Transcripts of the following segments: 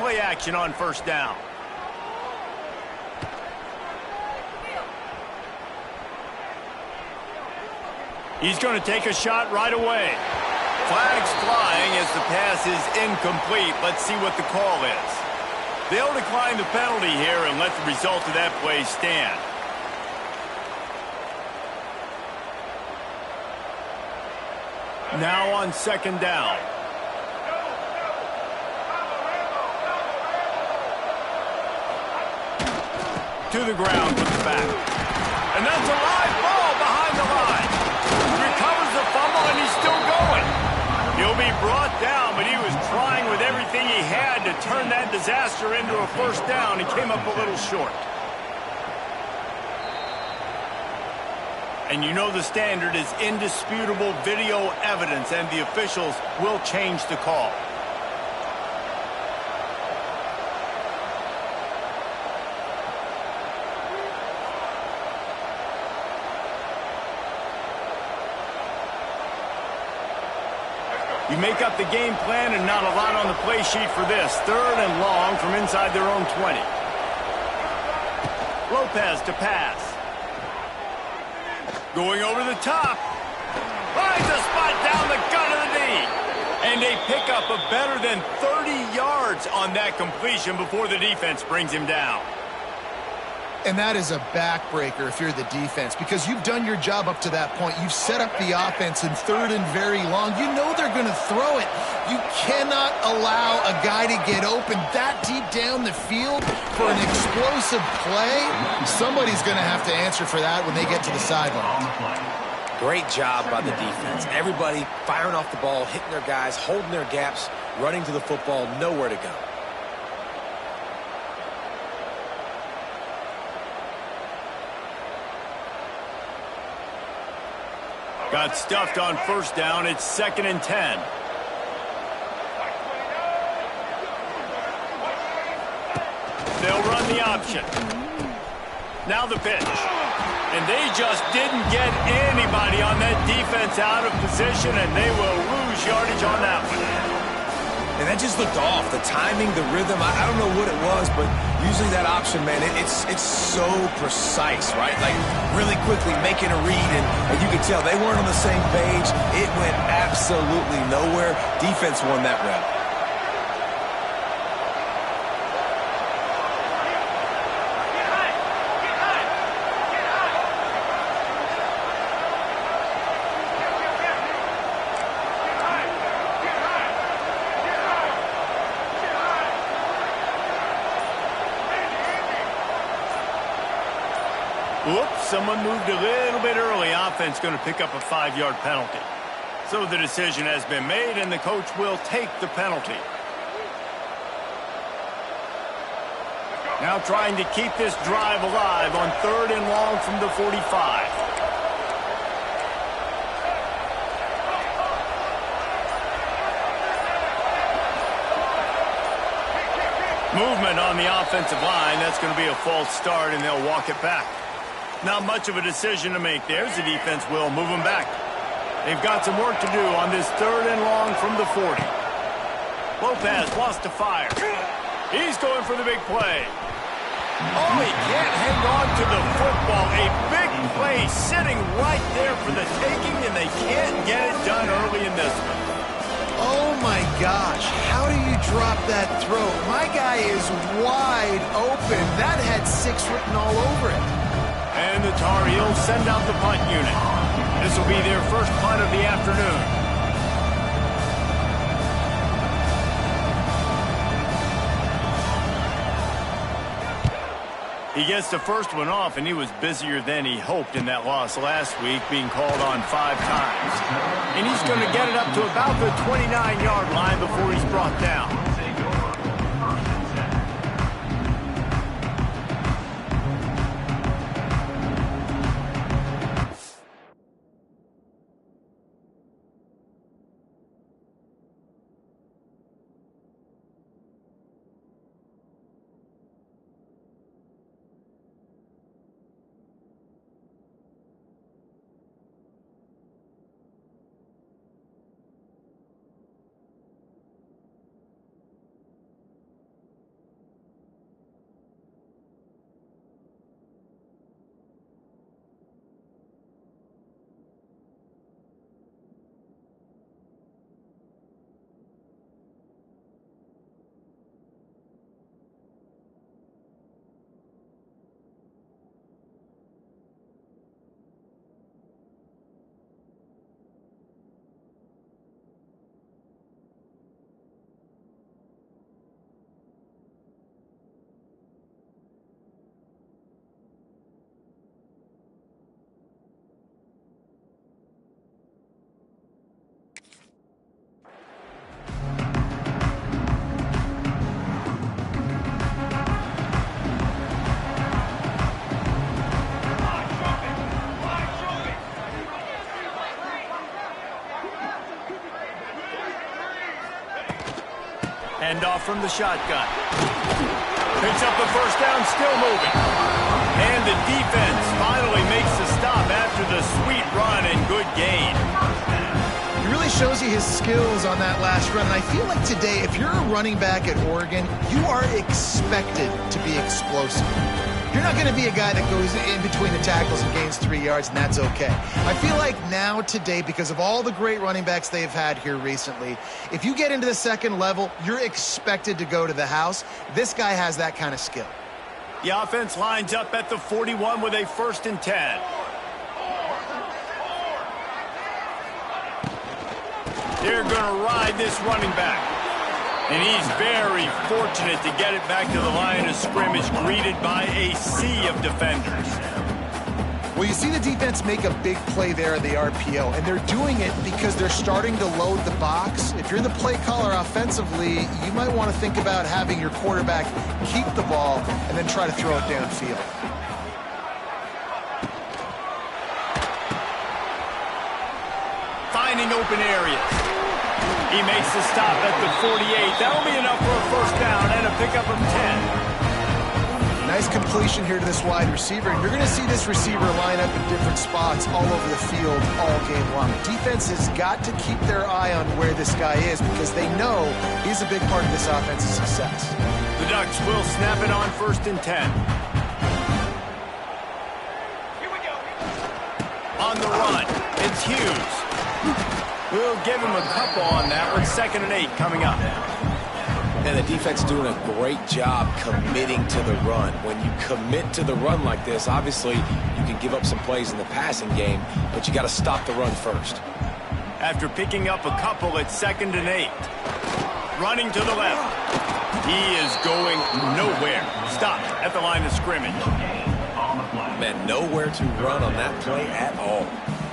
play action on first down. He's going to take a shot right away. Flags flying as the pass is incomplete. Let's see what the call is. They'll decline the penalty here and let the result of that play stand. Now on second down. To the ground with the back. And that's a live ball behind the line. Recovers the fumble and he's still going. He'll be brought down, but he was trying with everything he had to turn that disaster into a first down. He came up a little short. And you know the standard is indisputable video evidence, and the officials will change the call. You make up the game plan and not a lot on the play sheet for this. Third and long from inside their own 20. Lopez to pass. Going over the top. Finds a spot down the gut of the knee. And they pick up a better than 30 yards on that completion before the defense brings him down. And that is a backbreaker if you're the defense, because you've done your job up to that point. You've set up the offense in third and very long. You know they're going to throw it. You cannot allow a guy to get open that deep down the field for an explosive play. Somebody's going to have to answer for that when they get to the sideline. Great job by the defense. Everybody firing off the ball, hitting their guys, holding their gaps, running to the football, nowhere to go. Got stuffed on first down. It's 2nd and 10. They'll run the option. Now the pitch. And they just didn't get anybody on that defense out of position, and they will lose yardage on that one. And that just looked off. The timing, the rhythm, I don't know what it was, but usually that option, man, it's so precise, right? Like really quickly making a read, and you could tell they weren't on the same page. It went absolutely nowhere. Defense won that rep. Whoops, someone moved a little bit early. Offense going to pick up a 5-yard penalty. So the decision has been made, and the coach will take the penalty. Now trying to keep this drive alive on 3rd and long from the 45. Movement on the offensive line. That's going to be a false start, and they'll walk it back. Not much of a decision to make. There's the defense will move them back. They've got some work to do on this 3rd and long from the 40. Lopez wants to fire. He's going for the big play. Oh, he can't hang on to the football. A big play sitting right there for the taking, and they can't get it done early in this one. Oh, my gosh. How do you drop that throw? My guy is wide open. That had 6 written all over it. And the Tar Heels send out the punt unit. This will be their first punt of the afternoon. He gets the first one off, and he was busier than he hoped in that loss last week, being called on 5 times. And he's going to get it up to about the 29-yard line before he's brought down. Hand off from the shotgun. Picks up the first down, still moving. And the defense finally makes the stop after the sweet run and good gain. He really shows you his skills on that last run. And I feel like today, if you're a running back at Oregon, you are expected to be explosive. You're not going to be a guy that goes in between the tackles and gains 3 yards, and that's okay. I feel like now today, because of all the great running backs they've had here recently, if you get into the second level, you're expected to go to the house. This guy has that kind of skill. The offense lines up at the 41 with a 1st and 10. They're going to ride this running back. And he's very fortunate to get it back to the line of scrimmage, greeted by a sea of defenders. Well, you see the defense make a big play there in the RPO, and they're doing it because they're starting to load the box. If you're the play caller offensively, you might want to think about having your quarterback keep the ball and then try to throw it downfield. Finding open areas. He makes the stop at the 48. That'll be enough for a 1st down and a pickup of 10. Nice completion here to this wide receiver. And you're going to see this receiver line up in different spots all over the field all game long. Defense has got to keep their eye on where this guy is because they know he's a big part of this offense's success. The Ducks will snap it on 1st and 10. Here we go. On the run, it's Hughes. We'll give him a couple on that with 2nd and 8 coming up. And the defense doing a great job committing to the run. When you commit to the run like this, obviously you can give up some plays in the passing game, but you got to stop the run first. After picking up a couple at 2nd and 8. Running to the left. He is going nowhere. Stopped at the line of scrimmage. Man, nowhere to run on that play at all.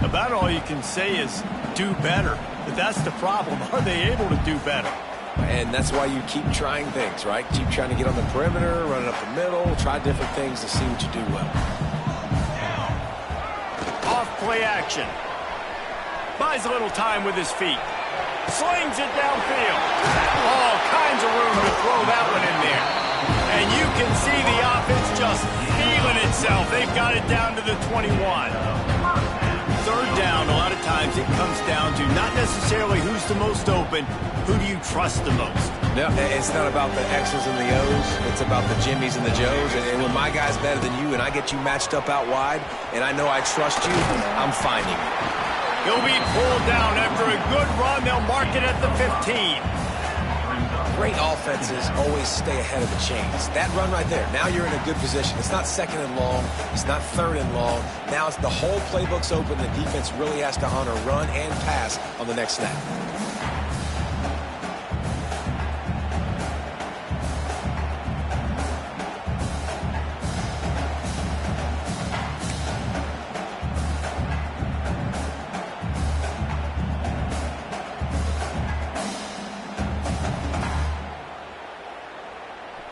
About all you can say is do better. But that's the problem. Are they able to do better? And that's why you keep trying things, right? Keep trying to get on the perimeter, run it up the middle, try different things to see what you do well. Off play action. Buys a little time with his feet. Slings it downfield. All kinds of room to throw that one in there. And you can see the offense just feeling itself. They've got it down to the 21. 3rd down, a lot of times it comes down to not necessarily who's the most open, who do you trust the most? No, it's not about the X's and the O's. It's about the Jimmies and the Joes. And when my guy's better than you and I get you matched up out wide and I know I trust you, I'm finding you. He'll be pulled down after a good run. They'll mark it at the 15. Great offenses always stay ahead of the chains. That run right there, now you're in a good position. It's not 2nd and long. It's not 3rd and long. Now it's the whole playbook's open. The defense really has to honor run and pass on the next snap.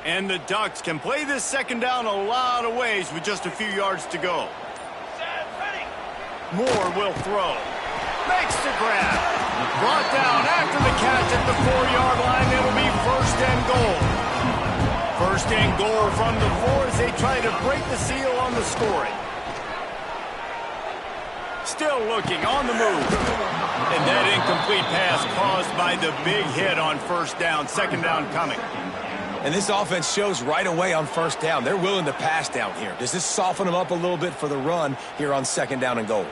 And the Ducks can play this 2nd down a lot of ways with just a few yards to go. Moore will throw. Makes the grab. Brought down after the catch at the 4-yard line. It'll be 1st and goal. 1st and goal from the 4 as they try to break the seal on the scoring. Still looking on the move. And that incomplete pass caused by the big hit on 1st down. 2nd down coming. And this offense shows right away on 1st down. They're willing to pass down here. Does this soften them up a little bit for the run here on 2nd down and goal?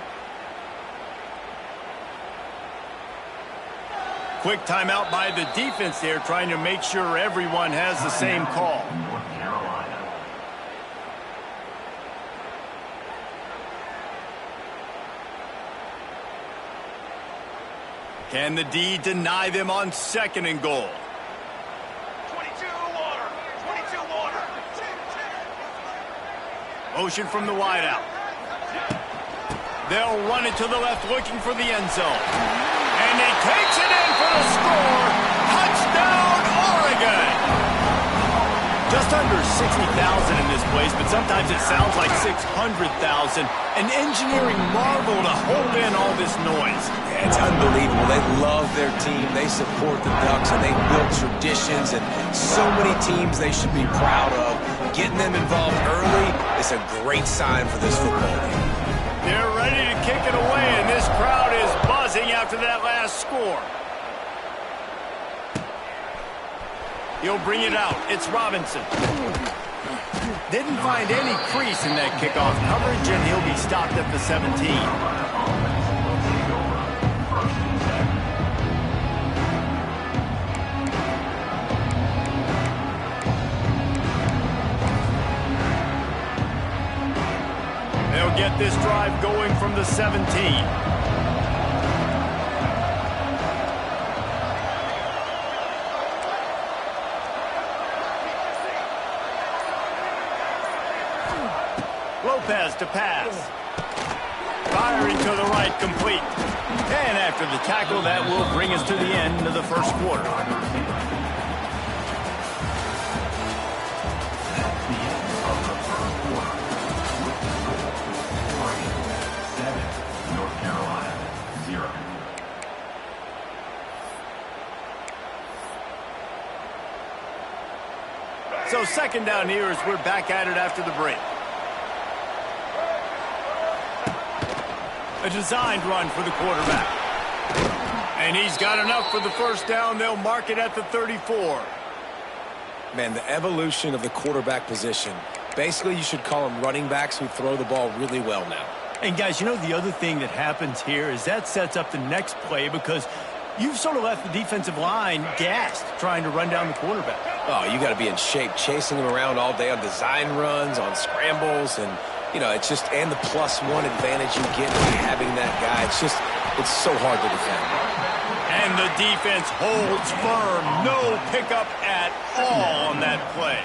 Quick timeout by the defense there, trying to make sure everyone has the same call. Can the D deny them on 2nd and goal? Motion from the wideout. They'll run it to the left, looking for the end zone. And he takes it in for the score. Touchdown, Oregon! Just under 60,000 in this place, but sometimes it sounds like 600,000. An engineering marvel to hold in all this noise. Yeah, it's unbelievable. They love their team. They support the Ducks, and they build traditions, and so many teams they should be proud of. Getting them involved early is a great sign for this football team. They're ready to kick it away, and this crowd is buzzing after that last score. He'll bring it out. It's Robinson. Didn't find any crease in that kickoff coverage, and he'll be stopped at the 17. They'll get this drive going from the 17. Lopez to pass. Firing to the right, complete. And after the tackle, that will bring us to the end of the first quarter. North Carolina, 0. So second down here as we're back at it after the break. A designed run for the quarterback. And he's got enough for the first down. They'll mark it at the 34. Man, the evolution of the quarterback position. Basically, you should call them running backs who throw the ball really well now. And guys, you know the other thing that happens here is that sets up the next play because you've sort of left the defensive line gassed trying to run down the quarterback. Oh, you got to be in shape, chasing him around all day on design runs, on scrambles, and you know, it's just, and the +1 advantage you get by having that guy. It's so hard to defend. And the defense holds firm. No pickup at all on that play.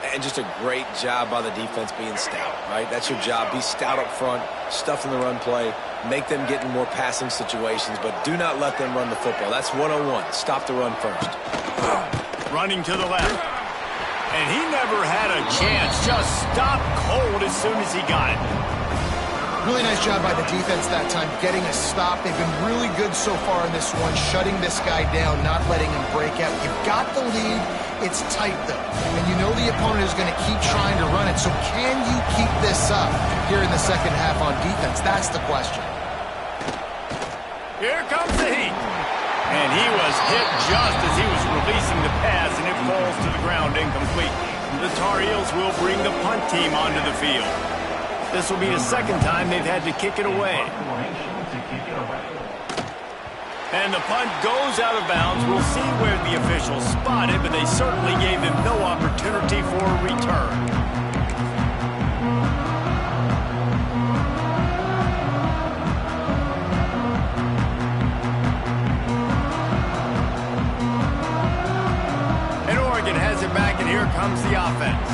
And just a great job by the defense being stout, right? That's your job. Be stout up front, stuff in the run play, make them get in more passing situations, but do not let them run the football. That's 101. Stop the run first. Running to the left. And he never had a chance. Just stopped cold as soon as he got it. Really nice job by the defense that time, getting a stop. They've been really good so far in this one, shutting this guy down, not letting him break out. You've got the lead. It's tight, though. And you know the opponent is going to keep trying to run it. So can you keep this up here in the second half on defense? That's the question. Here comes the heat. And he was hit just as he was releasing the pass, and it falls to the ground incomplete. The Tar Heels will bring the punt team onto the field. This will be the second time they've had to kick it away. And the punt goes out of bounds. We'll see where the officials spot it, but they certainly gave him no opportunity for a return. Here comes the offense.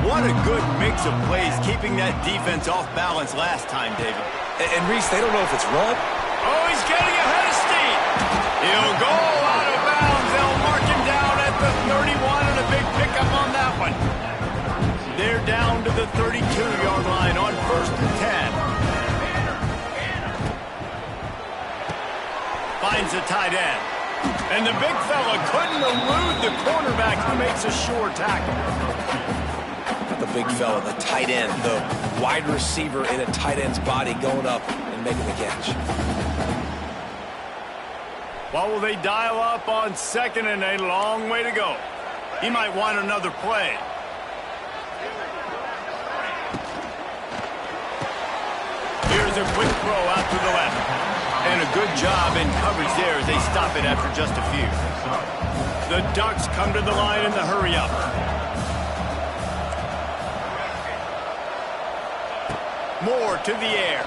What a good mix of plays, keeping that defense off balance last time, David. And Reese, they don't know if it's run. Oh, he's getting ahead of steam. He'll go out of bounds. They'll mark him down at the 31 and a big pickup on that one. They're down to the 32-yard line on 1st and 10. Finds the tight end. And the big fella couldn't elude the cornerback who makes a sure tackle. Not the big fella, the tight end, the wide receiver in a tight end's body going up and making the catch. What will they dial up on second and a long way to go? He might want another play. Here's a quick throw out to the left. And a good job in coverage there as they stop it after just a few. The Ducks come to the line in the hurry-up. Moore to the air.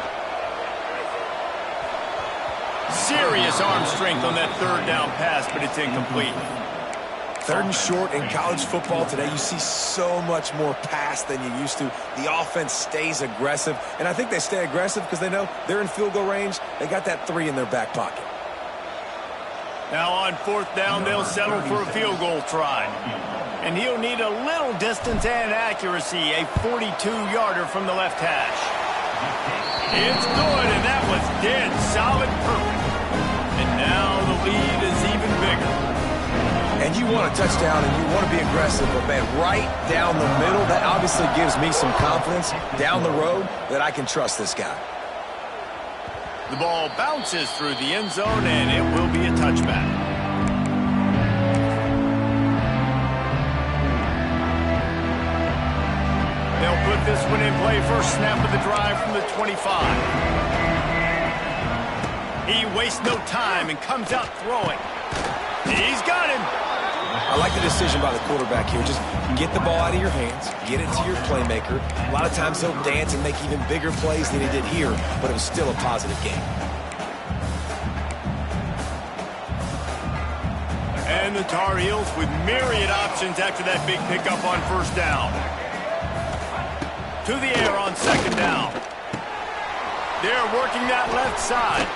Serious arm strength on that third down pass, but it's incomplete. Third and short in college football today, you see so much more pass than you used to. The offense stays aggressive, and I think they stay aggressive because they know they're in field goal range. They got that 3 in their back pocket. Now on 4th down, they'll settle for a field goal try. And he'll need a little distance and accuracy, a 42-yarder from the left hash. It's good, and that was dead solid perfect. And now the lead is even bigger. And you want a touchdown and you want to be aggressive, but man, right down the middle, that obviously gives me some confidence down the road that I can trust this guy. The ball bounces through the end zone, and it will be a touchback. They'll put this one in play first snap of the drive from the 25. He wastes no time and comes out throwing. He's got him. I like the decision by the quarterback here. Just get the ball out of your hands, get it to your playmaker. A lot of times he'll dance and make even bigger plays than he did here, but it was still a positive game. And the Tar Heels with myriad options after that big pickup on first down. To the air on second down. They're working that left side.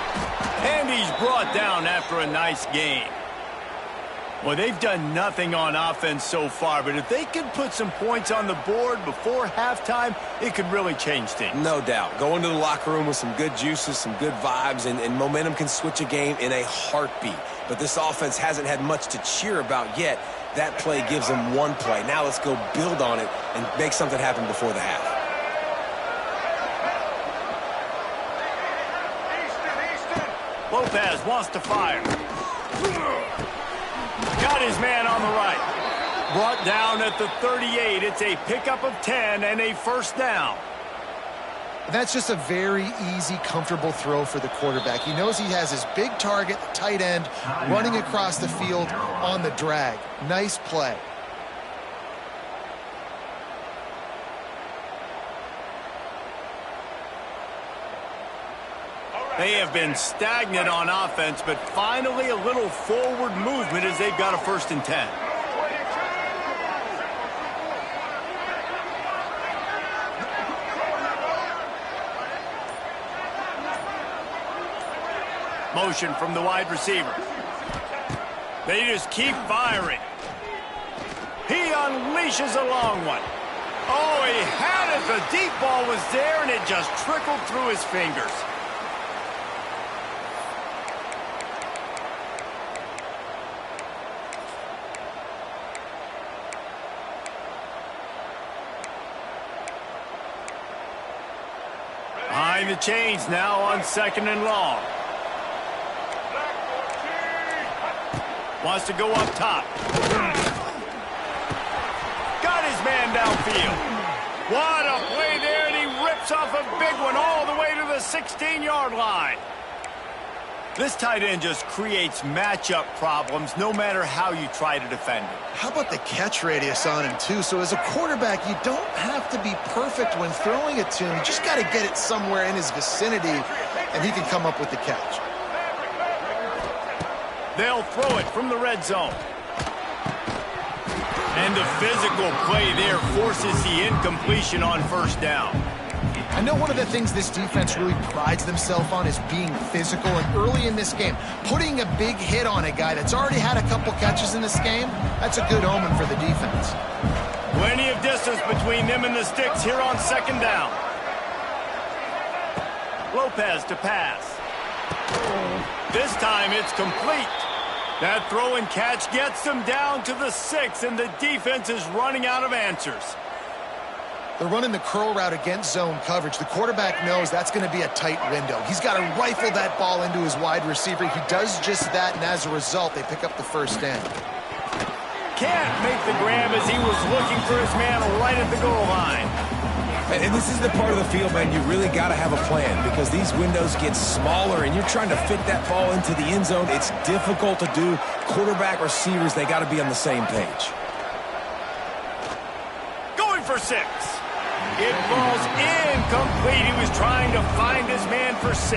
And he's brought down after a nice gain. Well, they've done nothing on offense so far, but if they could put some points on the board before halftime, it could really change things. No doubt. Go into the locker room with some good juices, some good vibes, and momentum can switch a game in a heartbeat. But this offense hasn't had much to cheer about yet. That play gives them one play. Now let's go build on it and make something happen before the half. Lopez wants to fire. Got his man on the right. Brought down at the 38. It's a pickup of 10 and a first down. That's just a very easy, comfortable throw for the quarterback. He knows he has his big target, the tight end, running across the field on the drag. Nice play. They have been stagnant on offense, but finally a little forward movement as they've got a 1st and 10. Motion from the wide receiver. They just keep firing. He unleashes a long one. Oh, he had it. The deep ball was there, and it just trickled through his fingers. Behind the chains now on 2nd and long. Wants to go up top. Got his man downfield. What a play there, and he rips off a big one all the way to the 16-yard line. This tight end just creates matchup problems no matter how you try to defend it. How about the catch radius on him, too? So as a quarterback, you don't have to be perfect when throwing it to him. You just got to get it somewhere in his vicinity, and he can come up with the catch. They'll throw it from the red zone. And the physical play there forces the incompletion on first down. I know one of the things this defense really prides themselves on is being physical, and early in this game, putting a big hit on a guy that's already had a couple catches in this game, that's a good omen for the defense. Plenty of distance between them and the sticks here on 2nd down. Lopez to pass. This time it's complete. That throw and catch gets them down to the 6, and the defense is running out of answers. They're running the curl route against zone coverage. The quarterback knows that's going to be a tight window. He's got to rifle that ball into his wide receiver. He does just that, and as a result, they pick up the 1st down. Can't make the grab as he was looking for his man right at the goal line. And this is the part of the field, man, you really got to have a plan because these windows get smaller and you're trying to fit that ball into the end zone. It's difficult to do. Quarterback, receivers, they got to be on the same page. Going for 6. It falls incomplete. He was trying to find his man for 6.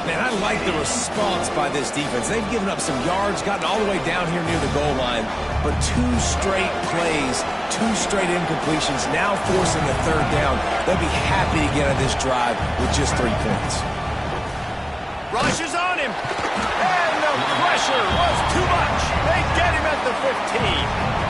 Man, I like the response by this defense. They've given up some yards, gotten all the way down here near the goal line, but 2 straight plays, 2 straight incompletions, now forcing a 3rd down. They'll be happy to get out of this drive with just 3 points. Rush is on him, and the pressure was too much. They get him at the 15.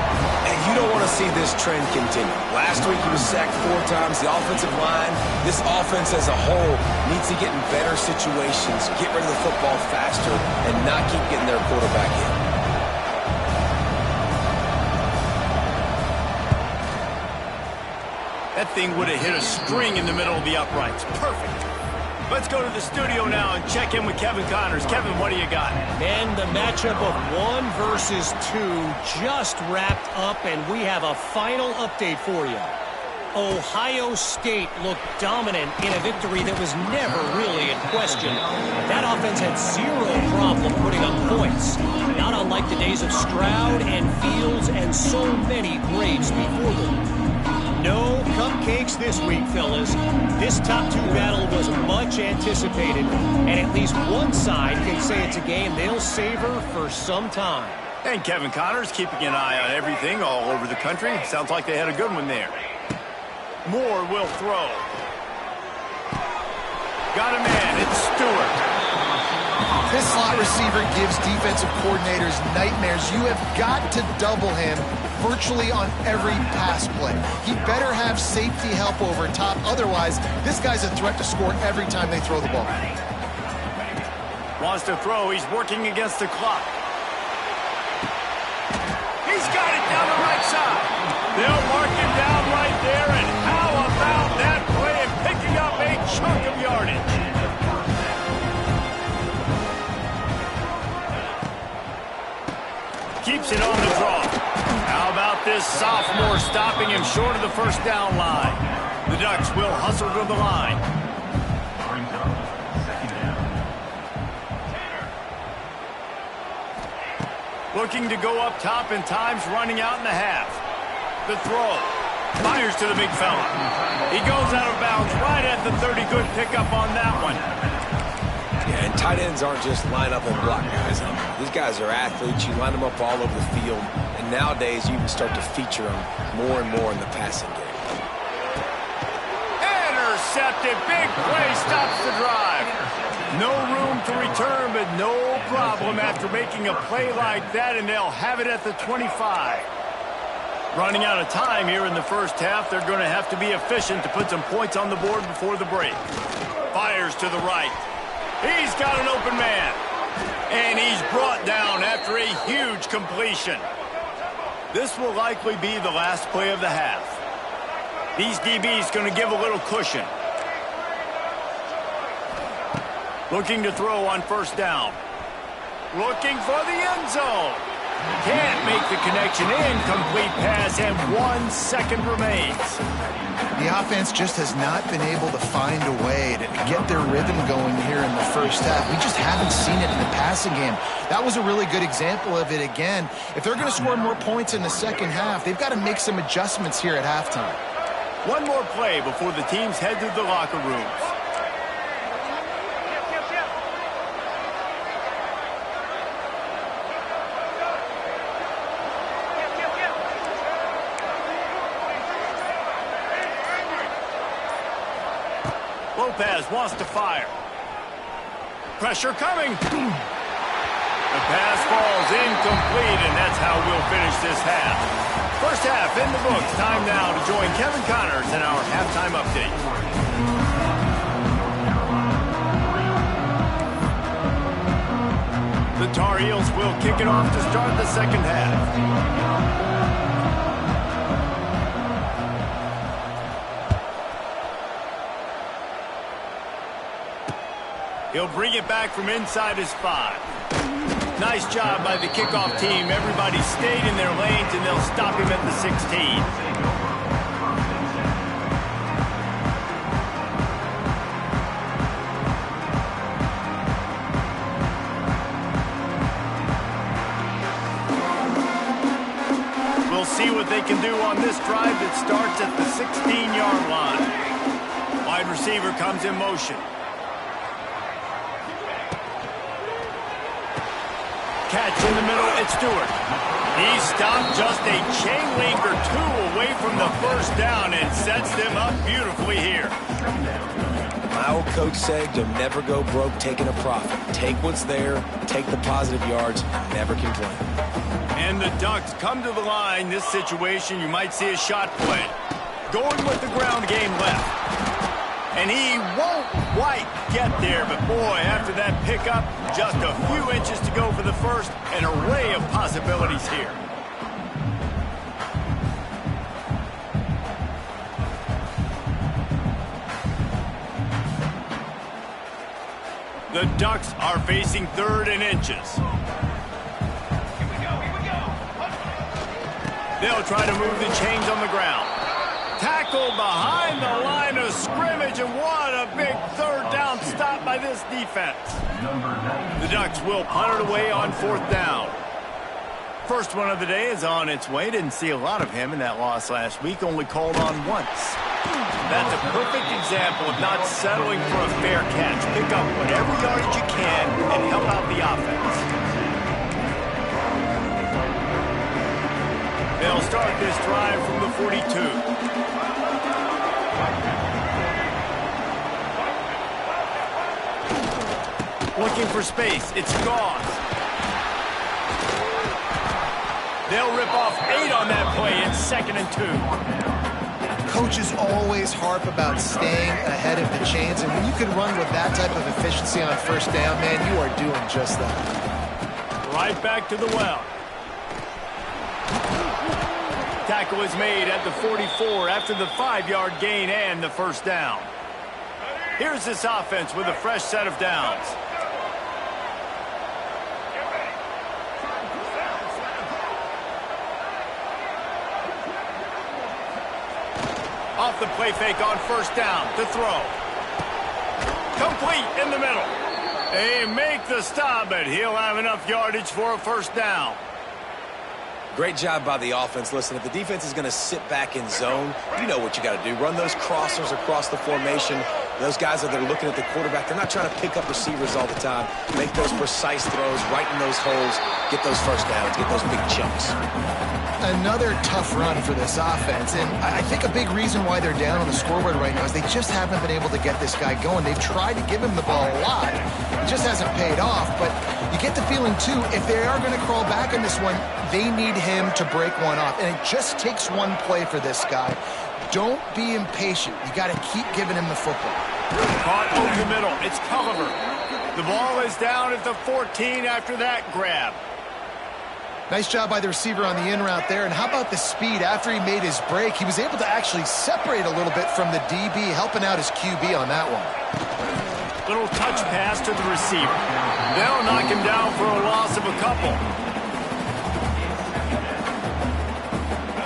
see this trend continue. Last week he was sacked 4 times. The offensive line, this offense as a whole, needs to get in better situations, get rid of the football faster, and not keep getting their quarterback hit. That thing would have hit a string in the middle of the uprights. Perfect. Let's go to the studio now and check in with Kevin Connors. Kevin, what do you got? And the matchup of 1 versus 2 just wrapped up, and we have a final update for you. Ohio State looked dominant in a victory that was never really in question. That offense had 0 problem putting up points, not unlike the days of Stroud and Fields and so many greats before them. No cupcakes this week, fellas. This top 2 battle was much anticipated, and at least one side can say it's a game they'll savor for some time. And Kevin Connors keeping an eye on everything all over the country. Sounds like they had a good one there. Moore will throw. Got a man. It's Stewart. This slot receiver gives defensive coordinators nightmares. You have got to double him virtually on every pass play. He better have safety help over top. Otherwise, this guy's a threat to score every time they throw the ball. Wants to throw. He's working against the clock. He's got it down the right side. They'll mark him down right there. And how about that play and picking up a chunk of yardage? Keeps it on the draw. How about this sophomore stopping him short of the first down line? The Ducks will hustle to the line. Looking to go up top, and time's running out in the half. The throw. Fires to the big fella. He goes out of bounds right at the 30. Good pickup on that one. Yeah, and tight ends aren't just line up and block guys. These guys are athletes. You line them up all over the field. And nowadays, you can start to feature them more and more in the passing game. Intercepted. Big play stops the drive. No room to return, but no problem after making a play like that, and they'll have it at the 25. Running out of time here in the first half. They're going to have to be efficient to put some points on the board before the break. Fires to the right. He's got an open man. And he's brought down after a huge completion. This will likely be the last play of the half. These DBs going to give a little cushion. Looking to throw on first down. Looking for the end zone. Can't make the connection. Incomplete pass, and 1 second remains. The offense just has not been able to find a way to get their rhythm going here in the first half. We just haven't seen it in the passing game. That was a really good example of it again. If they're going to score more points in the second half, they've got to make some adjustments here at halftime. One more play before the teams head to the locker rooms. Lopez wants to fire. Pressure coming. The pass falls incomplete, and that's how we'll finish this half. First half in the books. Time now to join Kevin Connors in our halftime update. The Tar Heels will kick it off to start the second half. He'll bring it back from inside his 5. Nice job by the kickoff team. Everybody stayed in their lanes, and they'll stop him at the 16. We'll see what they can do on this drive that starts at the 16-yard line. Wide receiver comes in motion. Catch in the middle, it's Stewart. He stopped just a chain link or 2 away from the first down and sets them up beautifully here. My old coach said you'll never go broke taking a profit. Take what's there, take the positive yards, never complain. And the Ducks come to the line. This situation, you might see a shot play. Going with the ground game left. And he won't quite get there, but boy, after that pickup, just a few inches to go for the first. An array of possibilities here. The Ducks are facing 3rd and inches. They'll try to move the chains on the ground. Tackled behind the line of scrimmage, and what a big 3rd down stop by this defense. The Ducks will punt it away on 4th down. First one of the day is on its way. Didn't see a lot of him in that loss last week, only called on once. That's a perfect example of not settling for a fair catch. Pick up whatever yardage you can and help out the offense. They'll start this drive from the 42. Looking for space. It's gone. They'll rip off 8 on that play. It's 2nd and 2. Coaches always harp about staying ahead of the chains, and when you can run with that type of efficiency on 1st down, man, you are doing just that. Right back to the well. Tackle is made at the 44 after the 5-yard gain and the 1st down. Here's this offense with a fresh set of downs. Off the play fake on 1st down to throw. Complete in the middle. They make the stop, but he'll have enough yardage for a 1st down. Great job by the offense. Listen, if the defense is going to sit back in zone, you know what you got to do. Run those crossers across the formation. Those guys that are looking at the quarterback, they're not trying to pick up receivers all the time. Make those precise throws, right in those holes, get those 1st downs, get those big chunks. Another tough run for this offense, and I think a big reason why they're down on the scoreboard right now is they just haven't been able to get this guy going. They've tried to give him the ball a lot. It just hasn't paid off, but you get the feeling, too, if they are going to crawl back on this one, they need him to break one off, and it just takes one play for this guy. Don't be impatient. You got to keep giving him the football. Caught over the middle. It's Culliver. The ball is down at the 14 after that grab. Nice job by the receiver on the in route there. And how about the speed? After he made his break, he was able to actually separate a little bit from the DB, helping out his QB on that one. Little touch pass to the receiver. They'll knock him down for a loss of a couple.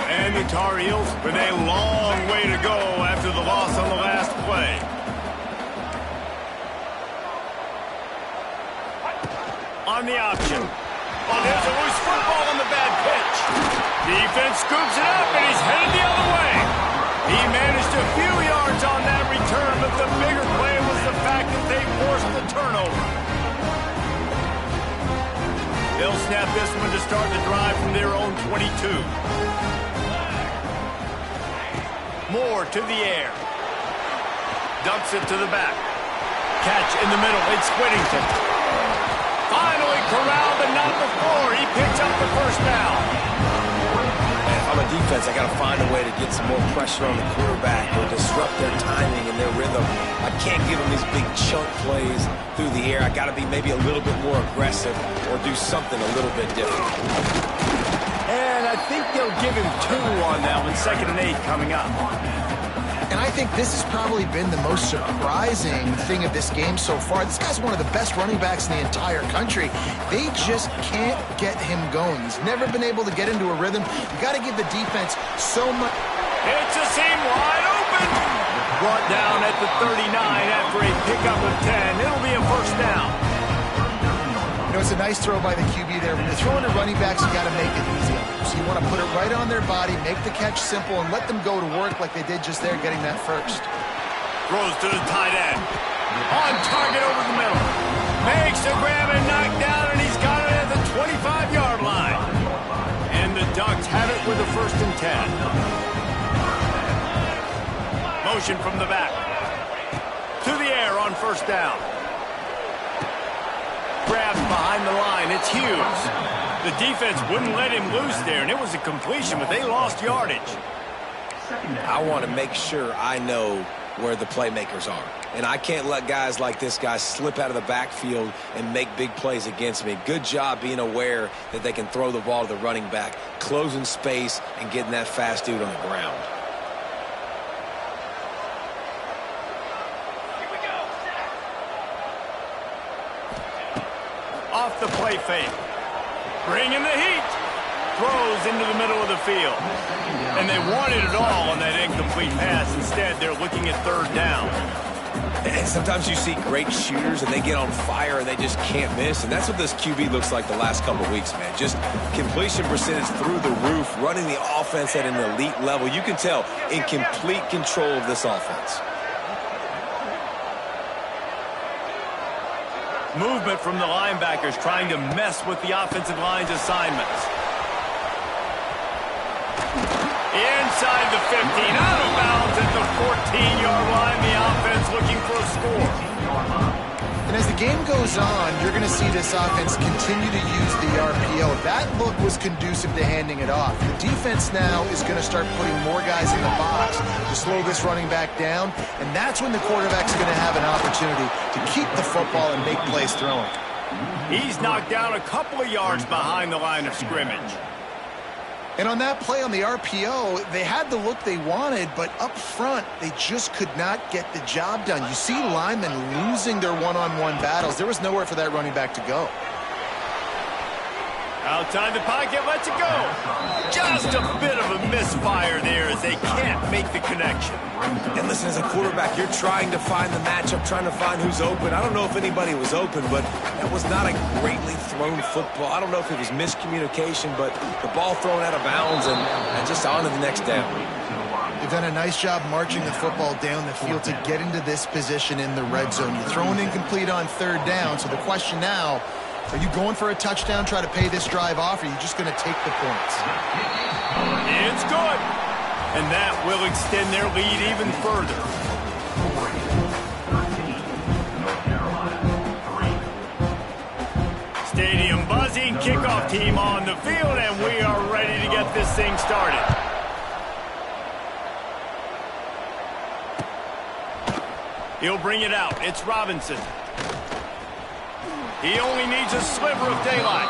And the Tar Heels with a long way to go after the loss on the last play. On the option. Oh, there's a loose football on the bad pitch. Defense scoops it up, and he's headed the other way. He managed a few yards on that return, but the bigger play was the fact that they forced the turnover. They'll snap this one to start the drive from their own 22. Moore to the air. Dumps it to the back. Catch in the middle. It's Whittington. Finally corralled, but not before. He picks up the 1st down. If I'm a defense, I got to find a way to get some more pressure on the quarterback or disrupt their timing and their rhythm. I can't give them these big chunk plays through the air. I got to be maybe a little bit more aggressive or do something a little bit different. And I think they'll give him 2 on that one. 2nd and 8 coming up. And I think this has probably been the most surprising thing of this game so far. This guy's one of the best running backs in the entire country. They just can't get him going. He's never been able to get into a rhythm. You got to give the defense so much. It's a seam wide open. Brought down at the 39 after a pickup of 10. It'll be a 1st down. You know, it's a nice throw by the QB there. When you're throwing to running backs, you got to make it easy on them. So you want to put it right on their body, make the catch simple, and let them go to work like they did just there, getting that first. Throws to the tight end. On target over the middle. Makes a grab and knock down, and he's got it at the 25-yard line. And the Ducks have it with a 1st and 10. Motion from the back. To the air on 1st down. Grabbed behind the line. It's Hughes. The defense wouldn't let him loose there, and it was a completion, but they lost yardage. I want to make sure I know where the playmakers are. And I can't let guys like this guy slip out of the backfield and make big plays against me. Good job being aware that they can throw the ball to the running back, closing space, and getting that fast dude on the ground. Off the play fake. Bringing the heat. Throws into the middle of the field. And they wanted it all on that incomplete pass. Instead, they're looking at third down. And sometimes you see great shooters and they get on fire and they just can't miss. And that's what this QB looks like the last couple of weeks, man. Just completion percentage through the roof, running the offense at an elite level. You can tell in complete control of this offense. Movement from the linebackers trying to mess with the offensive line's assignments. Inside the 15, out of bounds at the 14-yard line. The offense looking for a score. And as the game goes on, you're going to see this offense continue to use the RPO. That look was conducive to handing it off. The defense now is going to start putting more guys in the box to slow this running back down, and that's when the quarterback's going to have an opportunity to keep the football and make plays throwing. He's knocked down a couple of yards behind the line of scrimmage. And on that play on the RPO, they had the look they wanted, but up front, they just could not get the job done. You see linemen losing their one-on-one battles. There was nowhere for that running back to go. Outside the pocket, lets it go. Just a bit of a misfire there as they can't make the connection. And listen, as a quarterback, you're trying to find the matchup, trying to find who's open. I don't know if anybody was open, but that was not a greatly thrown football. I don't know if it was miscommunication, but the ball thrown out of bounds and just on to the next down. They've done a nice job marching the football down the field to get into this position in the red zone. You're throwing incomplete on third down, so the question now, are you going for a touchdown, try to pay this drive off, or are you just going to take the points? It's good. And that will extend their lead even further. Stadium buzzing, kickoff team on the field, and we are ready to get this thing started. He'll bring it out. It's Robinson. He only needs a sliver of daylight.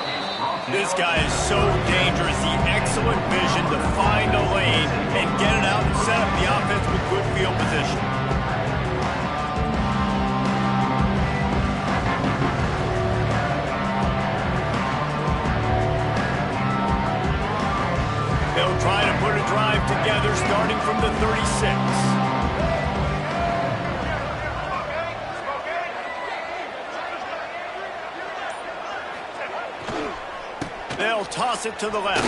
This guy is so dangerous. The excellent vision to find a lane and get it out and set up the offense with good field position. They'll try to put a drive together starting from the 36. They'll toss it to the left.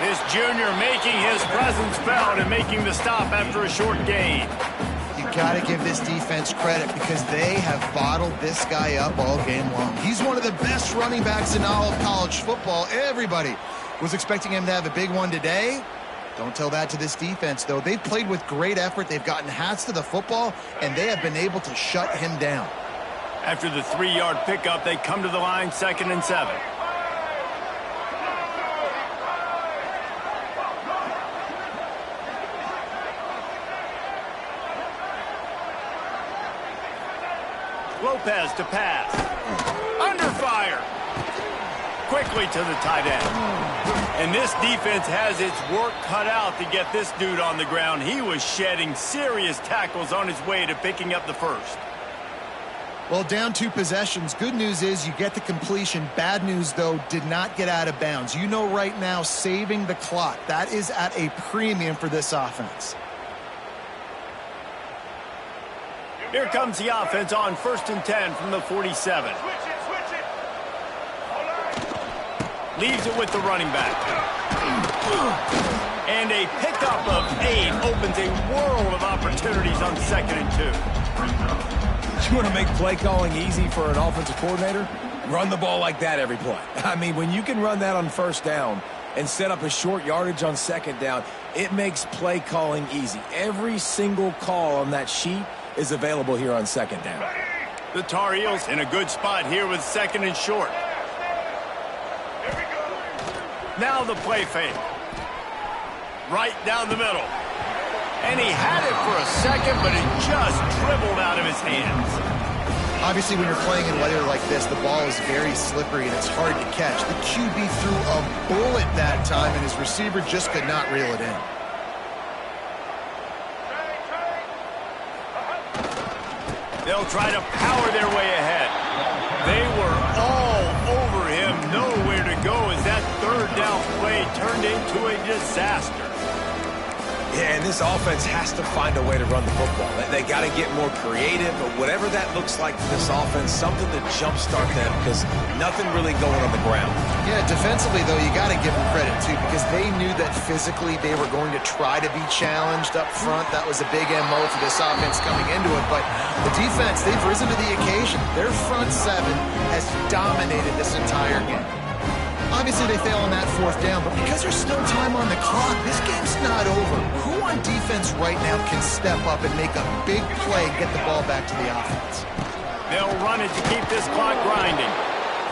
This junior making his presence felt and making the stop after a short gain. You got to give this defense credit because they have bottled this guy up all game long. He's one of the best running backs in all of college football. Everybody was expecting him to have a big one today. Don't tell that to this defense, though. They've played with great effort. They've gotten hats to the football, and they have been able to shut him down. After the 3-yard pickup, they come to the line, 2nd and 7. Lopez to pass. Under fire. Quickly to the tight end. And this defense has its work cut out to get this dude on the ground. He was shedding serious tackles on his way to picking up the first. Well, down 2 possessions. Good news is you get the completion. Bad news, though, did not get out of bounds. You know right now, saving the clock. That is at a premium for this offense. Here comes the offense on 1st and 10 from the 47. Leaves it with the running back. And a pickup of 8 opens a world of opportunities on 2nd and 2. You want to make play calling easy for an offensive coordinator? Run the ball like that every play. I mean, when you can run that on 1st down and set up a short yardage on 2nd down, it makes play calling easy. Every single call on that sheet is available here on 2nd down. The Tar Heels in a good spot here with 2nd and short. Now the play fake. Right down the middle. And he had it for a second, but it just dribbled out of his hands. Obviously, when you're playing in weather like this, the ball is very slippery and it's hard to catch. The QB threw a bullet that time, and his receiver just could not reel it in. They'll try to power their way ahead. They were all over him, nowhere to go as that third down play turned into a disaster. Yeah, and this offense has to find a way to run the football. They got to get more creative, but whatever that looks like for this offense, something to jumpstart them because nothing really going on the ground. Yeah, defensively, though, you got to give them credit, too, because they knew that physically they were going to try to be challenged up front. That was a big MO for this offense coming into it, but the defense, they've risen to the occasion. Their front seven has dominated this entire game. Obviously, they fail on that fourth down, but because there's still time on the clock, this game's not over. Who on defense right now can step up and make a big play and get the ball back to the offense? They'll run it to keep this clock grinding.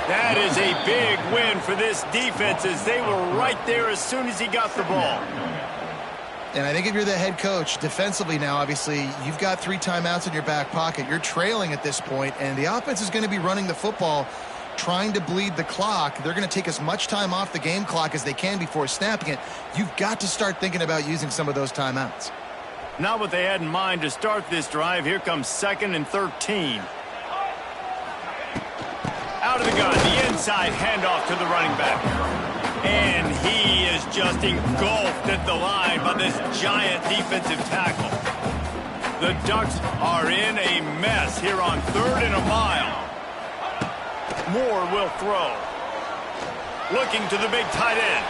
That is a big win for this defense as they were right there as soon as he got the ball. And I think if you're the head coach, defensively now, obviously, you've got 3 timeouts in your back pocket. You're trailing at this point, and the offense is going to be running the football, trying to bleed the clock. They're going to take as much time off the game clock as they can before snapping it. You've got to start thinking about using some of those timeouts. Not what they had in mind to start this drive. Here comes 2nd and 13. Out of the gun, the inside handoff to the running back. And he is just engulfed at the line by this giant defensive tackle. The Ducks are in a mess here on 3rd and a mile. Moore will throw. Looking to the big tight end.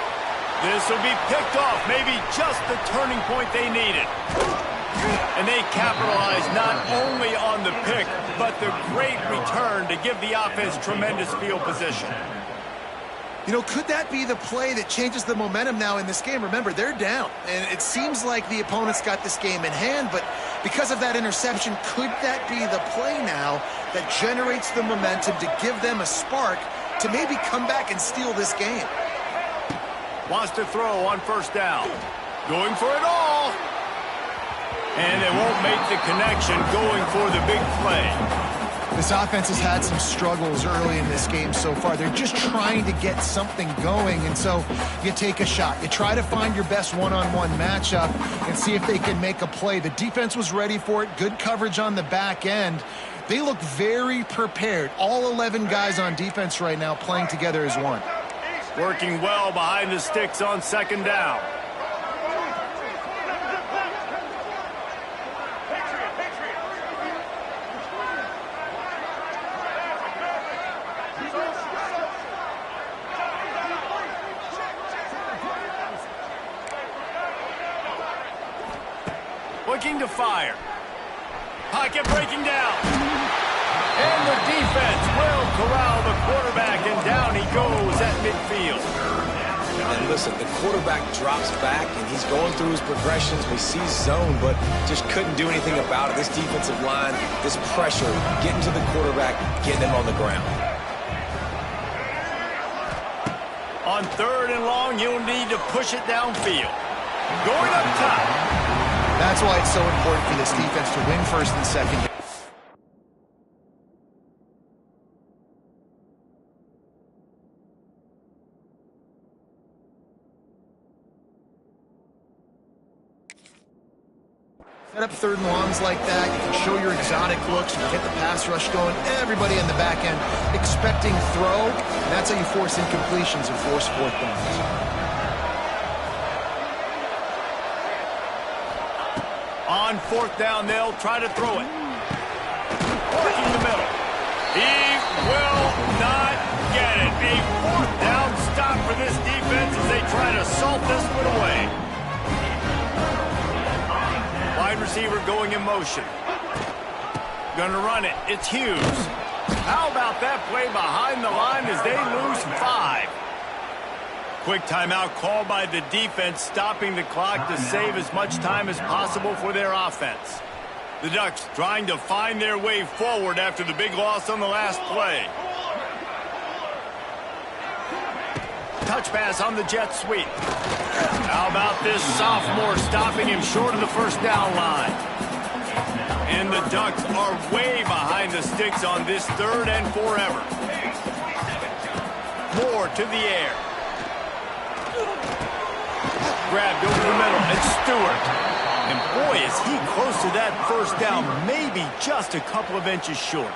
This will be picked off. Maybe just the turning point they needed. And they capitalize not only on the pick, but the great return to give the offense tremendous field position. You know, could that be the play that changes the momentum now in this game? Remember, they're down, and it seems like the opponent's got this game in hand, but because of that interception, could that be the play now that generates the momentum to give them a spark to maybe come back and steal this game? Wants to throw on 1st down. Going for it all. And they won't make the connection going for the big play. This offense has had some struggles early in this game so far. They're just trying to get something going, and so you take a shot. You try to find your best one-on-one matchup and see if they can make a play. The defense was ready for it. Good coverage on the back end. They look very prepared. All 11 guys on defense right now playing together as one. Working well behind the sticks on 2nd down. Looking to fire. Pocket breaking down. And the defense will corral the quarterback, and down he goes at midfield. And listen, the quarterback drops back, and he's going through his progressions. We see zone, but just couldn't do anything about it. This defensive line, this pressure, getting to the quarterback, getting him on the ground. On 3rd and long, you'll need to push it downfield. Going up top. That's why it's so important for this defense to win 1st and 2nd. Set up 3rd and longs like that. You can show your exotic looks. You can get the pass rush going. Everybody in the back end expecting throw. And that's how you force incompletions and force 4th downs. On 4th down, they'll try to throw it. Working the middle. He will not get it. A 4th down stop for this defense as they try to salt this one away. Wide receiver going in motion. Gonna run it. It's Hughes. How about that play behind the line as they lose 5? Quick timeout called by the defense, stopping the clock to save as much time as possible for their offense. The Ducks trying to find their way forward after the big loss on the last play. Switch pass on the jet sweep. How about this sophomore stopping him short of the first down line? And the Ducks are way behind the sticks on this 3rd and forever. Moore to the air. Grabbed over the middle, and Stewart. And boy, is he close to that first down, maybe just a couple of inches short.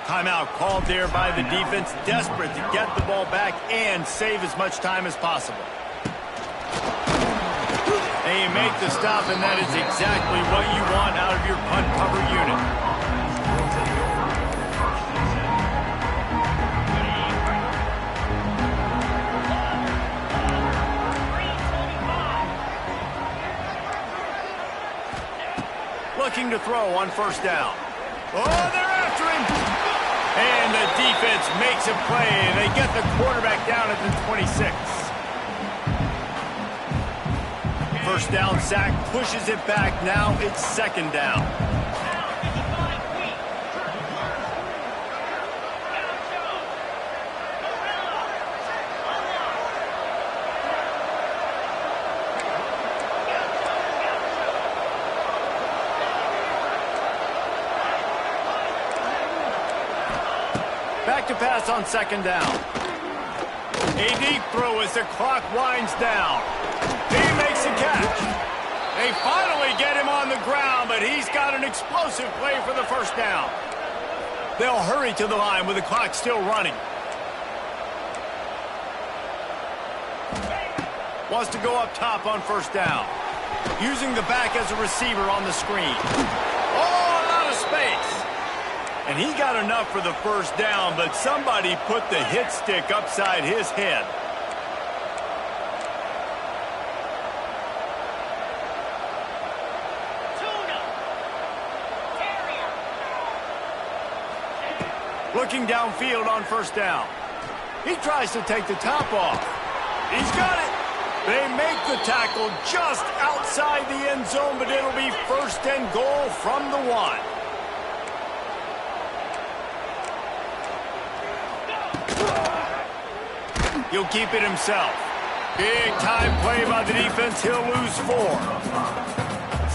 Timeout called there by the defense, desperate to get the ball back and save as much time as possible. And you make the stop, and that is exactly what you want out of your punt cover unit. Looking to throw on first down. Oh, they're after him. And the defense makes a play, and they get the quarterback down at the 26. First down sack, pushes it back. Now it's 2nd down. Back to pass on 2nd down. A deep throw as the clock winds down. He makes a catch. They finally get him on the ground, but he's got an explosive play for the first down. They'll hurry to the line with the clock still running. Wants to go up top on first down. Using the back as a receiver on the screen. Oh, a lot of space. And he got enough for the first down, but somebody put the hit stick upside his head. Looking downfield on first down. He tries to take the top off. He's got it. They make the tackle just outside the end zone, but it'll be 1st and goal from the 1. He'll keep it himself. Big time play by the defense. He'll lose 4.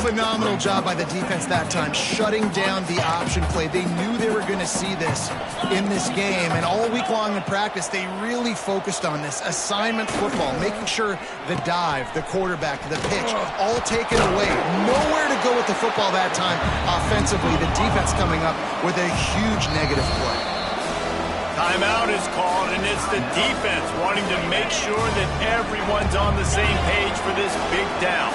Phenomenal job by the defense that time, shutting down the option play. They knew they were going to see this in this game, and all week long in practice, they really focused on this assignment football, making sure the dive, the quarterback, the pitch, all taken away. Nowhere to go with the football that time offensively. The defense coming up with a huge negative play. Timeout is called, and it's the defense wanting to make sure that everyone's on the same page for this big down.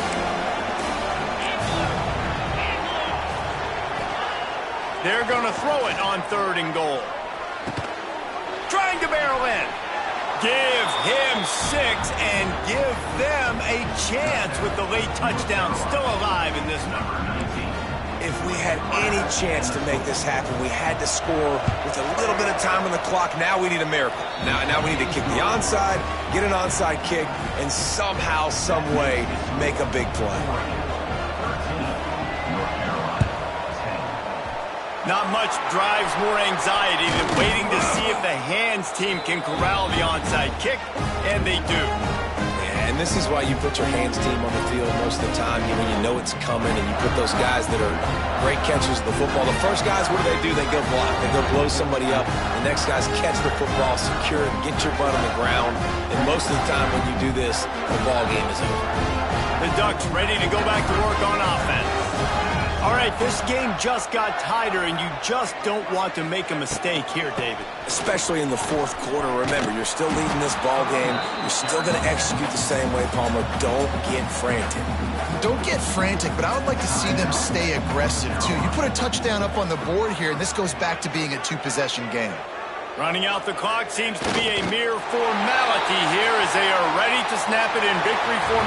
They're going to throw it on 3rd and goal. Trying to barrel in. Give him 6 and give them a chance with the late touchdown still alive in this one. If we had any chance to make this happen, we had to score with a little bit of time on the clock. Now we need a miracle. Now we need to kick the onside, get an onside kick, and somehow, some way, make a big play. Not much drives more anxiety than waiting to see if the hands team can corral the onside kick, and they do. And this is why you put your hands team on the field most of the time when you know it's coming, and you put those guys that are great catchers of the football. The first guys, what do? They go block. They go blow somebody up. The next guys catch the football, secure it, get your butt on the ground. And most of the time when you do this, the ball game is over. The Ducks ready to go back to work on offense. All right, this game just got tighter, and you just don't want to make a mistake here, David. Especially in the 4th quarter. Remember, you're still leading this ball game. You're still going to execute the same way, Palmer. Don't get frantic. Don't get frantic, but I would like to see them stay aggressive, too. You put a touchdown up on the board here, and this goes back to being a 2-possession game. Running out the clock seems to be a mere formality here as they are ready to snap it in victory formation.